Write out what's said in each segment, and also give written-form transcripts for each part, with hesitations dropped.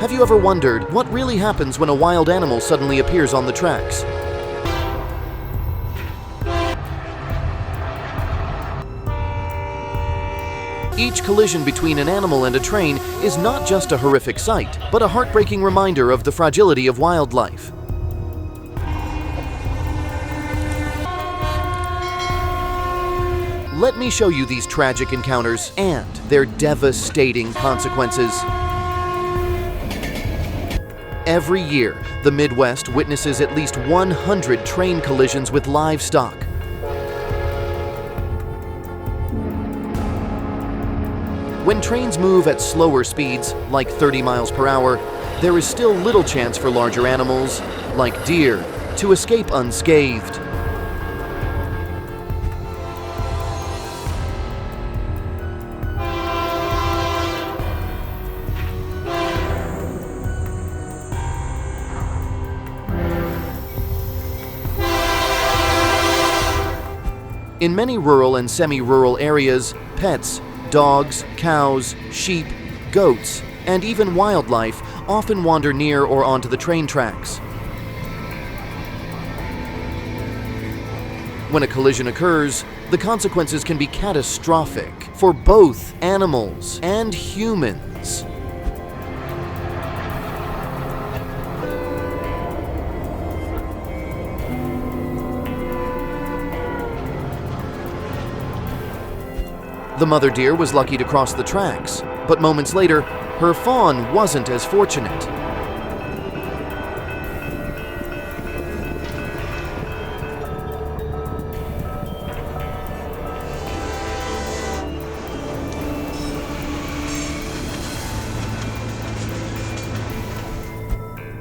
Have you ever wondered what really happens when a wild animal suddenly appears on the tracks? Each collision between an animal and a train is not just a horrific sight, but a heartbreaking reminder of the fragility of wildlife. Let me show you these tragic encounters and their devastating consequences. Every year, the Midwest witnesses at least 100 train collisions with livestock. When trains move at slower speeds, like 30 miles per hour, there is still little chance for larger animals, like deer, to escape unscathed. In many rural and semi-rural areas, pets, dogs, cows, sheep, goats, and even wildlife often wander near or onto the train tracks. When a collision occurs, the consequences can be catastrophic for both animals and humans. The mother deer was lucky to cross the tracks, but moments later, her fawn wasn't as fortunate.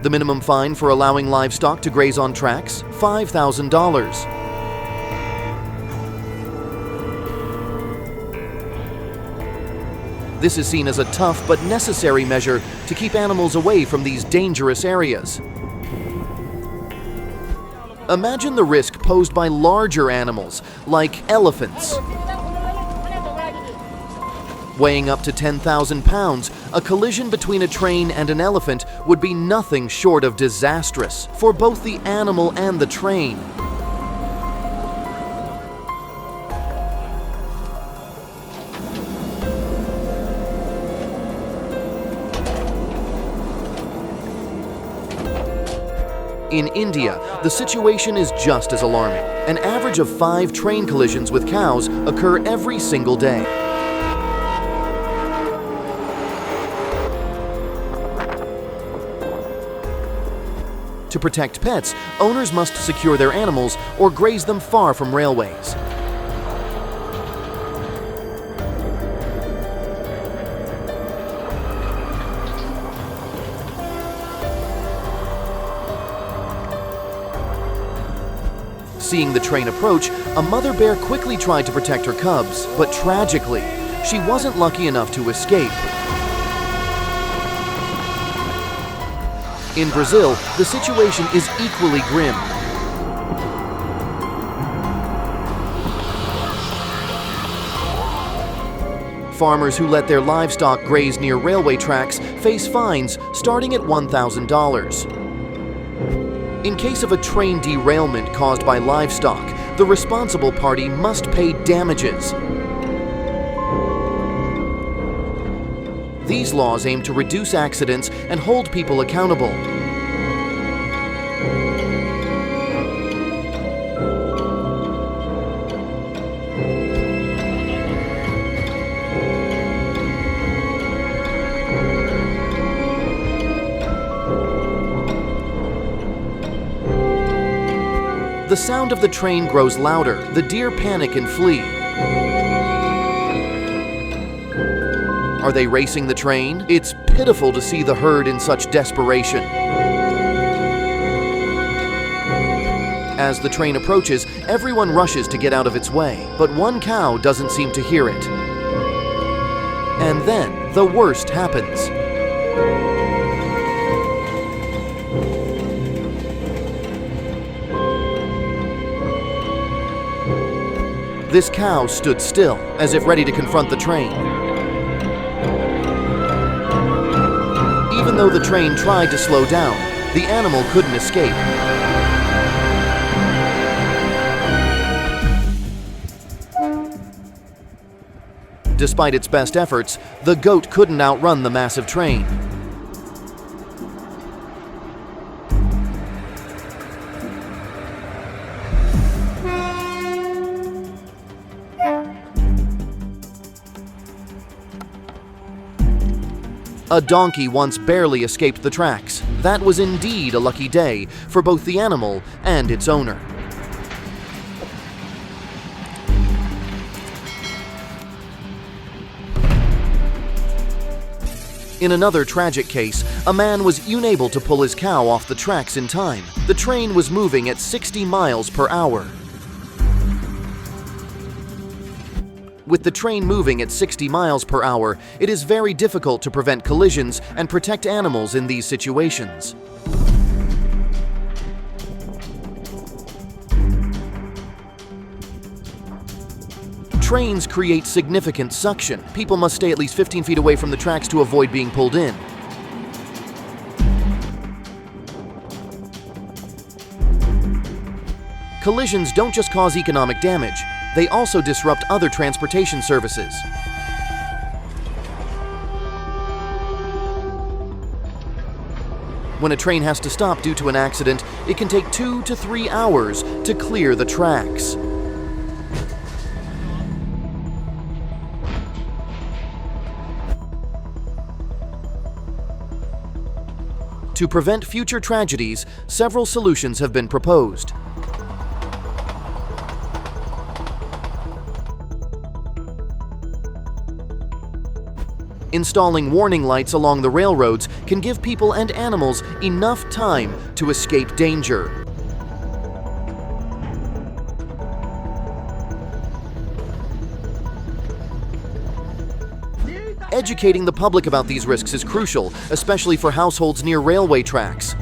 The minimum fine for allowing livestock to graze on tracks, $5,000. This is seen as a tough but necessary measure to keep animals away from these dangerous areas. Imagine the risk posed by larger animals, like elephants. Weighing up to 10,000 pounds, a collision between a train and an elephant would be nothing short of disastrous for both the animal and the train. In India, the situation is just as alarming. An average of 5 train collisions with cows occur every single day. To protect pets, owners must secure their animals or graze them far from railways. Seeing the train approach, a mother bear quickly tried to protect her cubs, but tragically, she wasn't lucky enough to escape. In Brazil, the situation is equally grim. Farmers who let their livestock graze near railway tracks face fines starting at $1,000. In case of a train derailment caused by livestock, the responsible party must pay damages. These laws aim to reduce accidents and hold people accountable. The sound of the train grows louder. The deer panic and flee. Are they racing the train? It's pitiful to see the herd in such desperation. As the train approaches, everyone rushes to get out of its way, but one cow doesn't seem to hear it. And then the worst happens. This cow stood still, as if ready to confront the train. Even though the train tried to slow down, the animal couldn't escape. Despite its best efforts, the goat couldn't outrun the massive train. A donkey once barely escaped the tracks. That was indeed a lucky day for both the animal and its owner. In another tragic case, a man was unable to pull his cow off the tracks in time. The train was moving at 60 miles per hour. With the train moving at 60 miles per hour, it is very difficult to prevent collisions and protect animals in these situations. Trains create significant suction. People must stay at least 15 feet away from the tracks to avoid being pulled in. Collisions don't just cause economic damage, they also disrupt other transportation services. When a train has to stop due to an accident, it can take 2 to 3 hours to clear the tracks. To prevent future tragedies, several solutions have been proposed. Installing warning lights along the railroads can give people and animals enough time to escape danger. Educating the public about these risks is crucial, especially for households near railway tracks.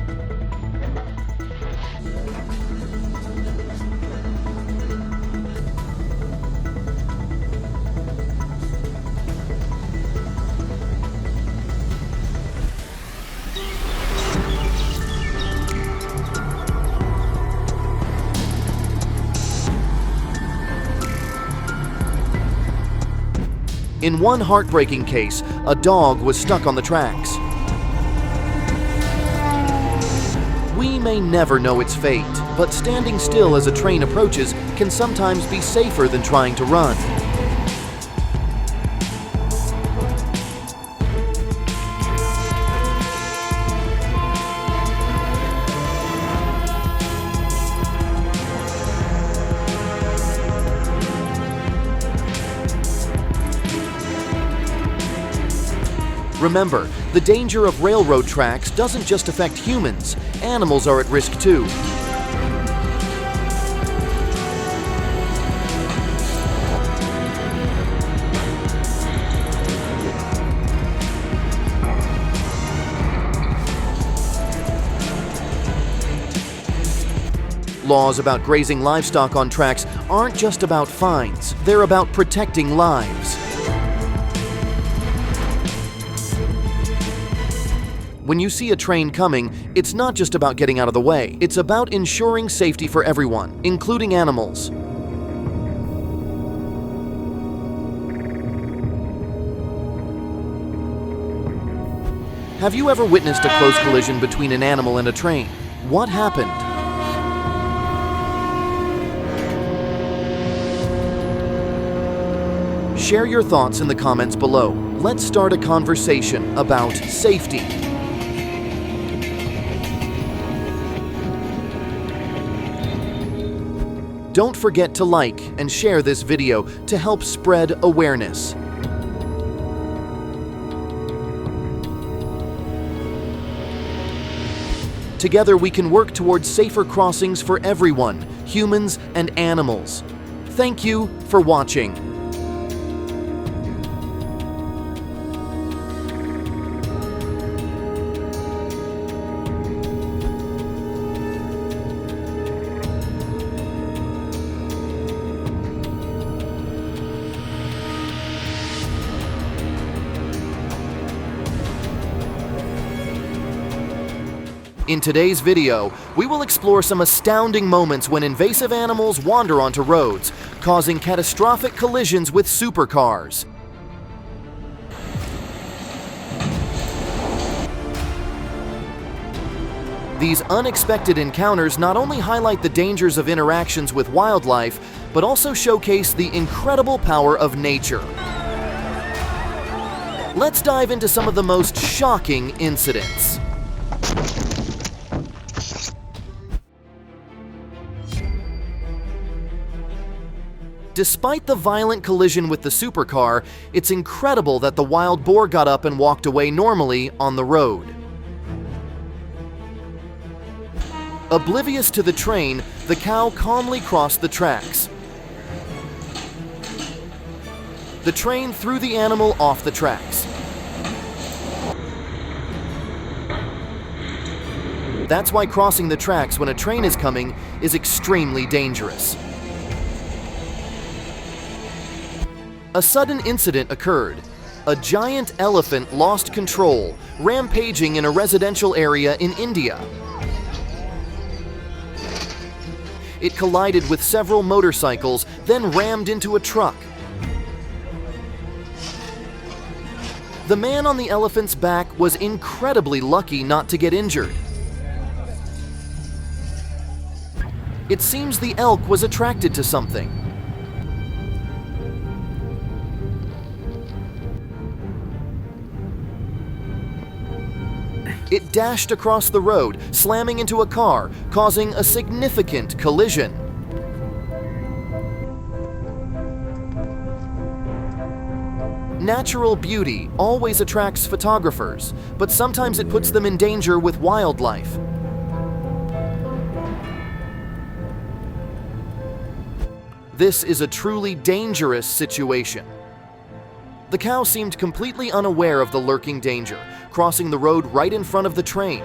In one heartbreaking case, a dog was stuck on the tracks. We may never know its fate, but standing still as a train approaches can sometimes be safer than trying to run. Remember, the danger of railroad tracks doesn't just affect humans. Animals are at risk too. Laws about grazing livestock on tracks aren't just about fines, they're about protecting lives. When you see a train coming, it's not just about getting out of the way. It's about ensuring safety for everyone, including animals. Have you ever witnessed a close collision between an animal and a train? What happened? Share your thoughts in the comments below. Let's start a conversation about safety. Don't forget to like and share this video to help spread awareness. Together we can work towards safer crossings for everyone, humans and animals. Thank you for watching. In today's video, we will explore some astounding moments when invasive animals wander onto roads, causing catastrophic collisions with supercars. These unexpected encounters not only highlight the dangers of interactions with wildlife, but also showcase the incredible power of nature. Let's dive into some of the most shocking incidents. Despite the violent collision with the supercar, it's incredible that the wild boar got up and walked away normally on the road. Oblivious to the train, the cow calmly crossed the tracks. The train threw the animal off the tracks. That's why crossing the tracks when a train is coming is extremely dangerous. A sudden incident occurred. A giant elephant lost control, rampaging in a residential area in India. It collided with several motorcycles, then rammed into a truck. The man on the elephant's back was incredibly lucky not to get injured. It seems the elk was attracted to something. It dashed across the road, slamming into a car, causing a significant collision. Natural beauty always attracts photographers, but sometimes it puts them in danger with wildlife. This is a truly dangerous situation. The cow seemed completely unaware of the lurking danger, crossing the road right in front of the train.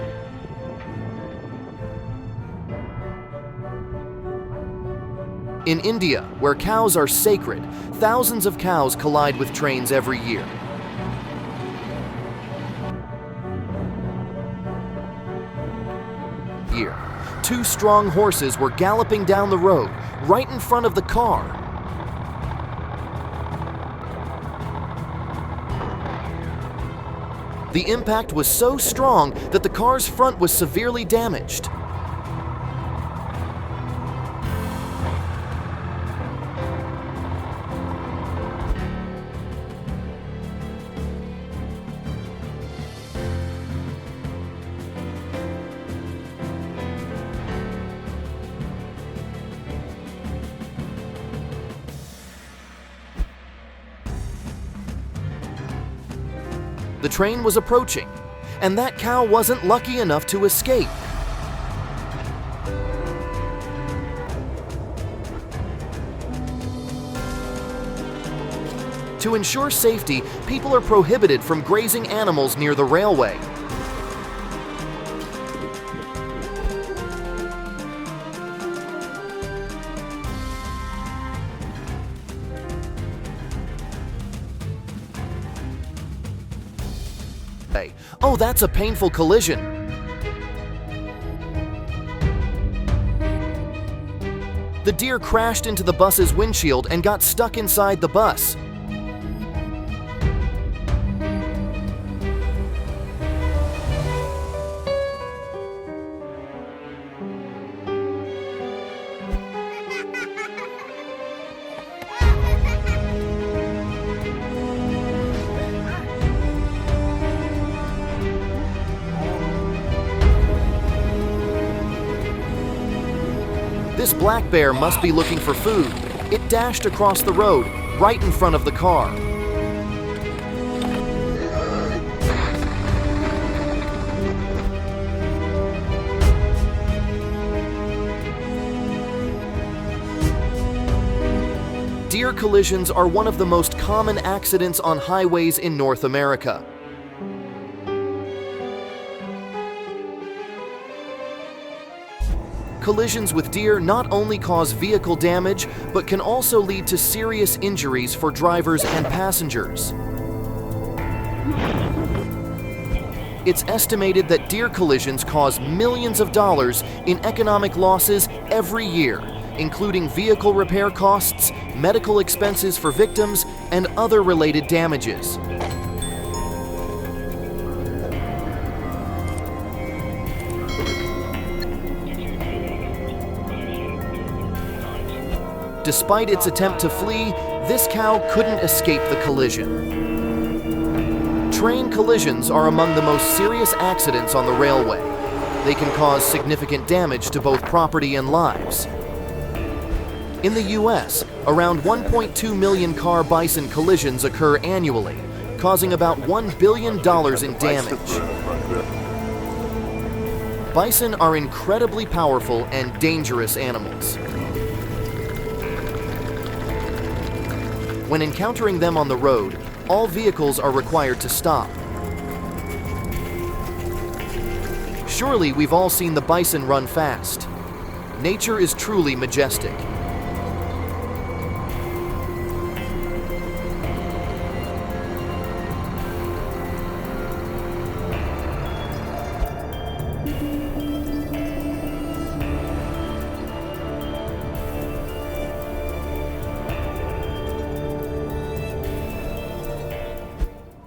In India, where cows are sacred, thousands of cows collide with trains every year. Two strong horses were galloping down the road, right in front of the car. The impact was so strong that the car's front was severely damaged. The train was approaching, and that cow wasn't lucky enough to escape. To ensure safety, people are prohibited from grazing animals near the railway. Oh, that's a painful collision. The deer crashed into the bus's windshield and got stuck inside the bus. This black bear must be looking for food. It dashed across the road, right in front of the car. Deer collisions are one of the most common accidents on highways in North America. Collisions with deer not only cause vehicle damage, but can also lead to serious injuries for drivers and passengers. It's estimated that deer collisions cause millions of dollars in economic losses every year, including vehicle repair costs, medical expenses for victims, and other related damages. Despite its attempt to flee, this cow couldn't escape the collision. Train collisions are among the most serious accidents on the railway. They can cause significant damage to both property and lives. In the US, around 1.2 million car bison collisions occur annually, causing about $1 billion in damage. Bison are incredibly powerful and dangerous animals. When encountering them on the road, all vehicles are required to stop. Surely we've all seen the bison run fast. Nature is truly majestic.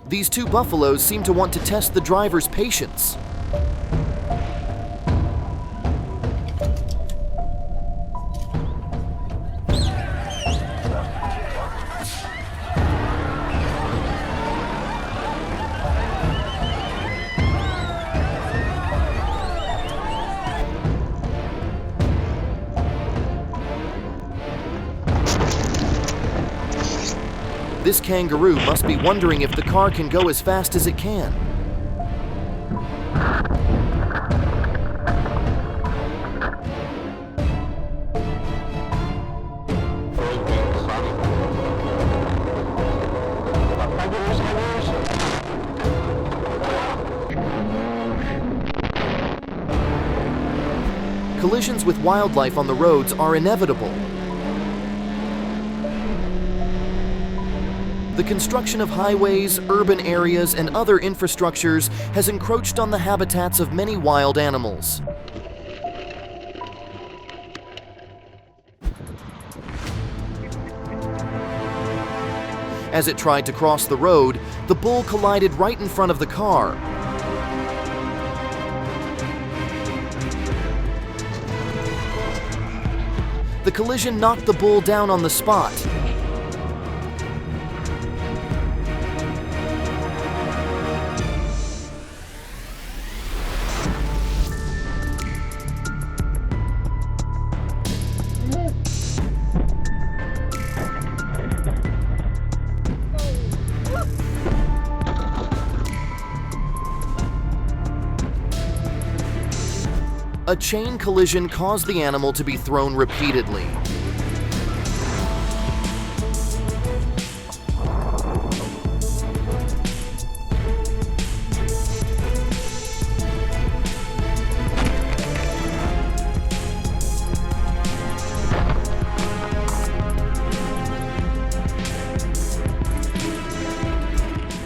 These two buffaloes seem to want to test the driver's patience. This kangaroo must be wondering if the car can go as fast as it can. Collisions with wildlife on the roads are inevitable. The construction of highways, urban areas, and other infrastructures has encroached on the habitats of many wild animals. As it tried to cross the road, the bull collided right in front of the car. The collision knocked the bull down on the spot. A chain collision caused the animal to be thrown repeatedly.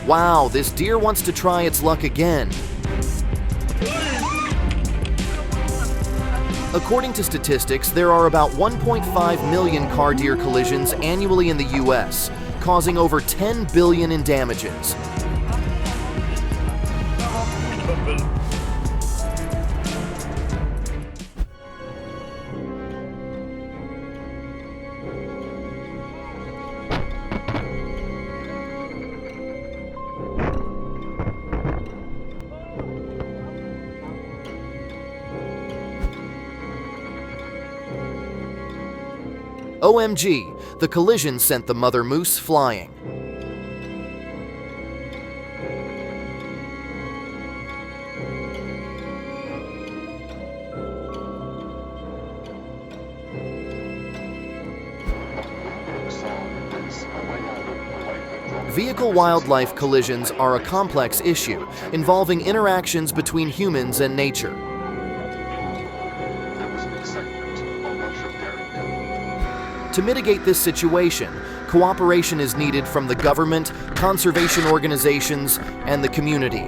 Wow, this deer wants to try its luck again. According to statistics, there are about 1.5 million car-deer collisions annually in the US, causing over $10 billion in damages. OMG, the collision sent the mother moose flying. Vehicle-wildlife collisions are a complex issue involving interactions between humans and nature. To mitigate this situation, cooperation is needed from the government, conservation organizations, and the community.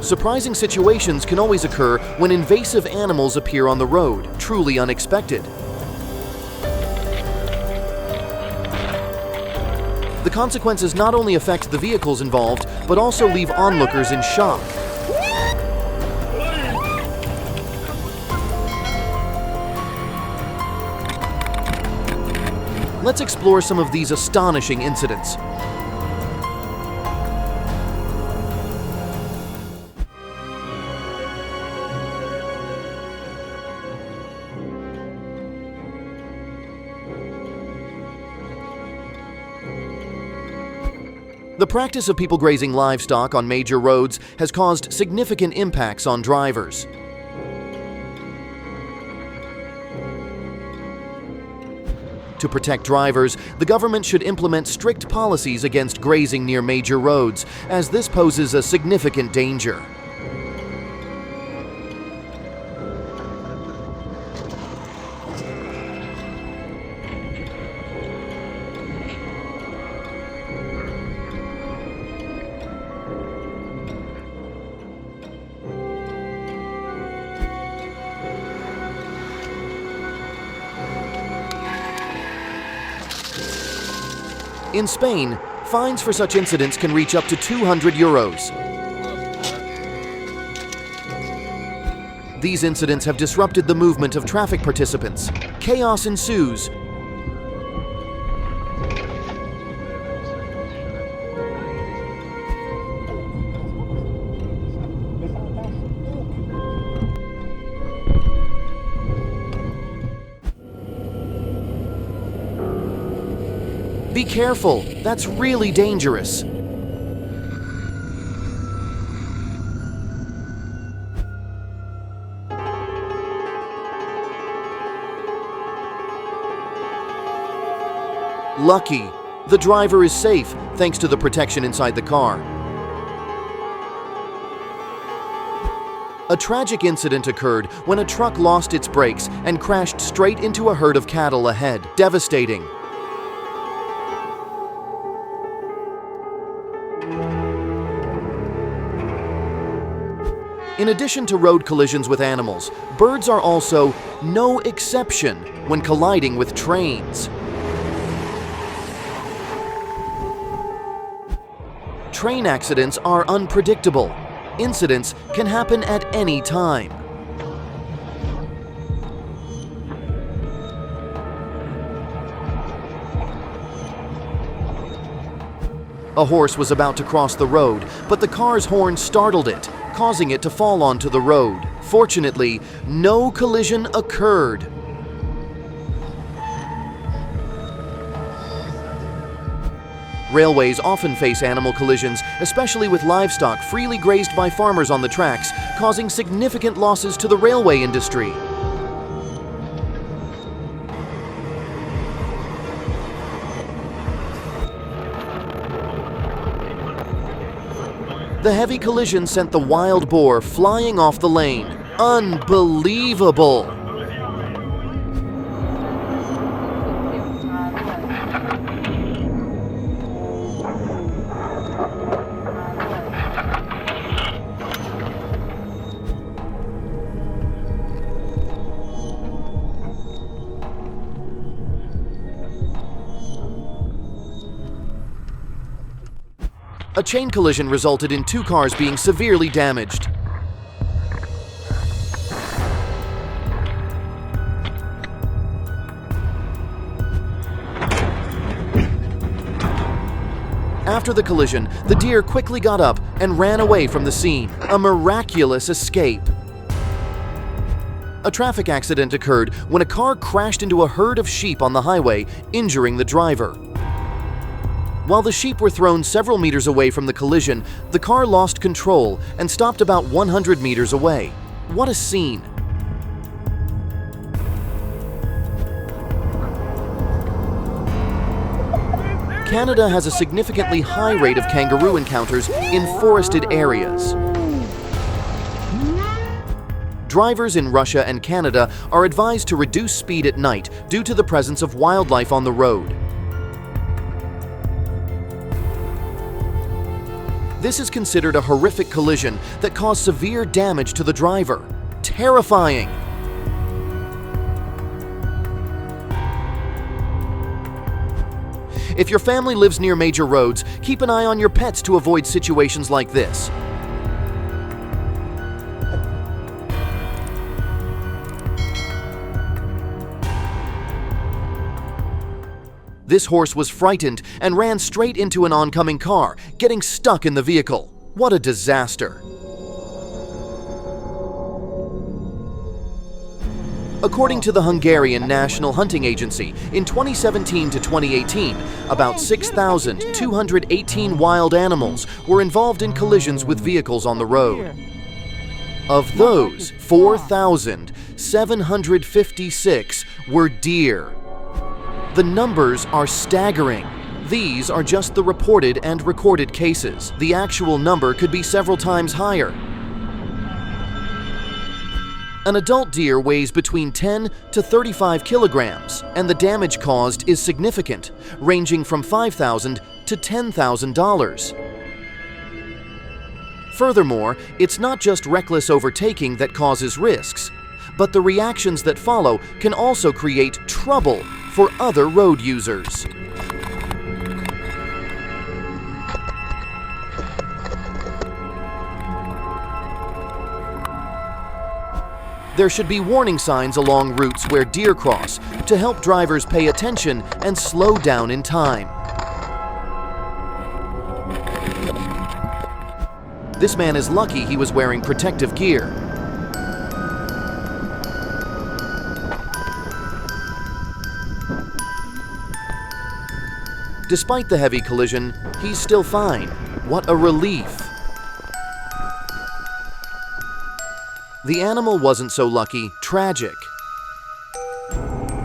Surprising situations can always occur when invasive animals appear on the road, truly unexpected. The consequences not only affect the vehicles involved, but also leave onlookers in shock. Let's explore some of these astonishing incidents. The practice of people grazing livestock on major roads has caused significant impacts on drivers. To protect drivers, the government should implement strict policies against grazing near major roads, as this poses a significant danger. In Spain, fines for such incidents can reach up to €200. These incidents have disrupted the movement of traffic participants. Chaos ensues. Be careful, that's really dangerous. Lucky, the driver is safe thanks to the protection inside the car. A tragic incident occurred when a truck lost its brakes and crashed straight into a herd of cattle ahead. Devastating. In addition to road collisions with animals, birds are also no exception when colliding with trains. Train accidents are unpredictable. Incidents can happen at any time. A horse was about to cross the road, but the car's horn startled it, causing it to fall onto the road. Fortunately, no collision occurred. Railways often face animal collisions, especially with livestock freely grazed by farmers on the tracks, causing significant losses to the railway industry. The heavy collision sent the wild boar flying off the lane. Unbelievable! A chain collision resulted in 2 cars being severely damaged. After the collision, the deer quickly got up and ran away from the scene. A miraculous escape. A traffic accident occurred when a car crashed into a herd of sheep on the highway, injuring the driver. While the sheep were thrown several meters away from the collision, the car lost control and stopped about 100 meters away. What a scene! Canada has a significantly high rate of kangaroo encounters in forested areas. Drivers in Russia and Canada are advised to reduce speed at night due to the presence of wildlife on the road. This is considered a horrific collision that caused severe damage to the driver. Terrifying! If your family lives near major roads, keep an eye on your pets to avoid situations like this. This horse was frightened and ran straight into an oncoming car, getting stuck in the vehicle. What a disaster! According to the Hungarian National Hunting Agency, in 2017 to 2018, about 6,218 wild animals were involved in collisions with vehicles on the road. Of those, 4,756 were deer. The numbers are staggering. These are just the reported and recorded cases. The actual number could be several times higher. An adult deer weighs between 10 to 35 kilograms, and the damage caused is significant, ranging from $5,000 to $10,000. Furthermore, it's not just reckless overtaking that causes risks, but the reactions that follow can also create trouble for other road users. There should be warning signs along routes where deer cross to help drivers pay attention and slow down in time. This man is lucky he was wearing protective gear. Despite the heavy collision, he's still fine. What a relief! The animal wasn't so lucky. Tragic.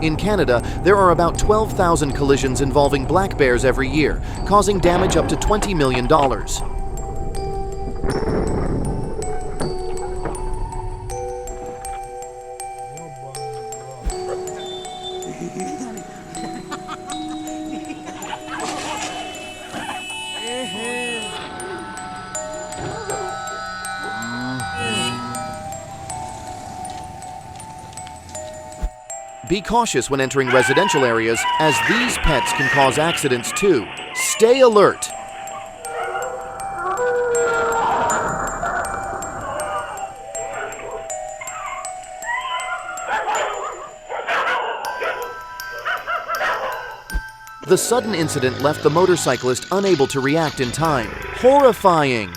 In Canada, there are about 12,000 collisions involving black bears every year, causing damage up to $20 million. Be cautious when entering residential areas, as these pets can cause accidents too. Stay alert! The sudden incident left the motorcyclist unable to react in time. Horrifying!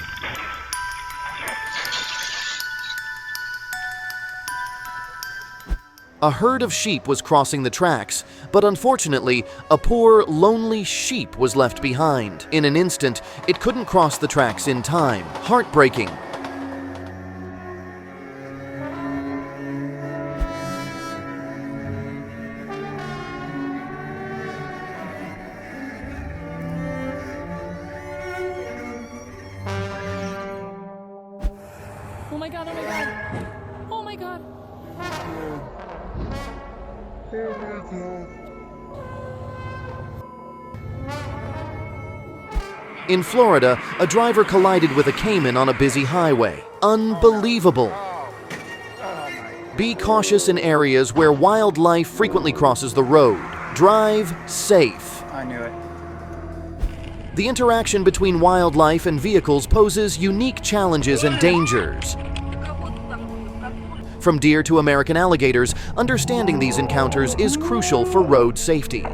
A herd of sheep was crossing the tracks, but unfortunately, a poor, lonely sheep was left behind. In an instant, it couldn't cross the tracks in time. Heartbreaking. Oh my god, oh my god. Oh my god. In Florida, a driver collided with a caiman on a busy highway. Unbelievable! Be cautious in areas where wildlife frequently crosses the road. Drive safe. I knew it. The interaction between wildlife and vehicles poses unique challenges and dangers. From deer to American alligators, understanding these encounters is crucial for road safety.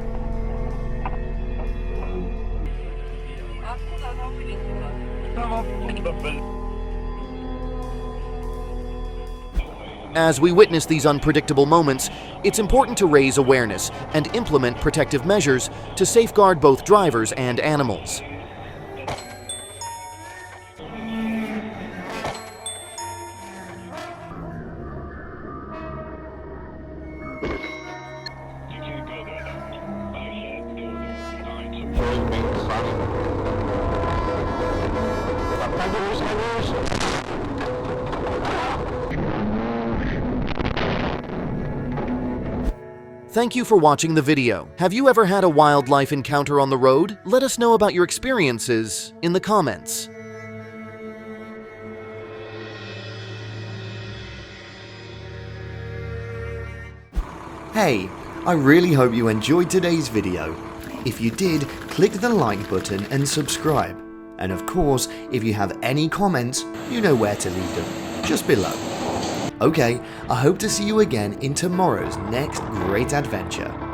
As we witness these unpredictable moments, it's important to raise awareness and implement protective measures to safeguard both drivers and animals. Thank you for watching the video. Have you ever had a wildlife encounter on the road? Let us know about your experiences in the comments. Hey, I really hope you enjoyed today's video. If you did, click the like button and subscribe. And of course, if you have any comments, you know where to leave them, just below. Okay, I hope to see you again in tomorrow's next great adventure.